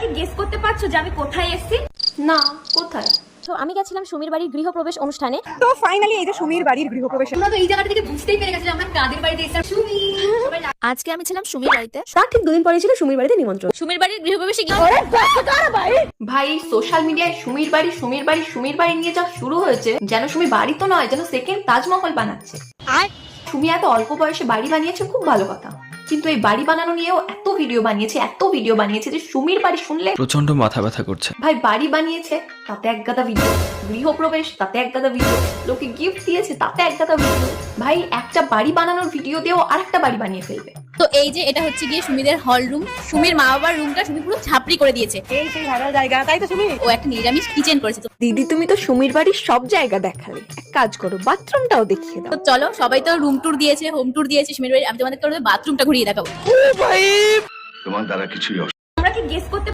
কি গেস করতে পারছো যে আমি কোথায় এসেছি? না, কোথায়? তো আমি গেছিলাম সুমির বাড়ির গৃহপ্রবেশ অনুষ্ঠানে। তো ফাইনালি এই যে সুমির বাড়ির গৃহপ্রবেশ, তোমরা তো এই জায়গাটা থেকে বুঝতেই পেরে গেছো যে আমরা কাদের বাড়িতে এসেছি। সুমি, সবাই আজকে আমি ছিলাম সুমির বাড়িতে। তার ঠিক দুদিন পরে ছিল সুমির বাড়িতে নিমন্ত্রণ। সুমির বাড়ির গৃহপ্রবেশে গিয়ে ভাই সোশ্যাল মিডিয়ায় সুমির বাড়ি নিয়ে যা শুরু হয়েছে, যেন সুমি বাড়ি তো নয়, যেন সেকেন্ড তাজমহল বানাচ্ছে। সুমি এত অল্প বয়সে বাড়ি বানিয়েছে, খুব ভালো কথা, কিন্তু এই বাড়ি বানানো নিয়েও এত ভিডিও বানিয়েছে যে সুমির বাড়ি শুনলে প্রচন্ড মাথা ব্যথা করছে। ভাই বাড়ি বানিয়েছে তাতে এক গাদা ভিডিও, গৃহপ্রবেশ তাতে এক গাদা ভিডিও, লোকে গিফট দিয়েছে তাতে এক গাদা ভিডিও। ভাই একটা বাড়ি বানানোর ভিডিও দিয়েও আরেকটা বাড়ি বানিয়ে ফেলবে। তো এই যে এটা হচ্ছে গিয়ে সুমিদের হল রুম। সুমির মা বাবার রুমটা সুমি পুরো ঝাপড়ি করে দিয়েছে। এই সেই ভাইরাল জায়গা, তাই তো সুমি? ও একটা নিরামিষ কিচেন করেছে। দিদি তুমি তো সুমির বাড়ির সব জায়গা দেখালে, এক কাজ করো বাথরুমটাও দেখিয়ে দাও। তো চলো, সবাই তো রুম ট্যুর দিয়েছে, হোম ট্যুর দিয়েছে সুমির বাড়ি। আমি তোমাদেরকে বাথরুমটা ঘুরিয়ে দেখাবো। তোমার দ্বারা কিছুই আমরা কি গেস করতে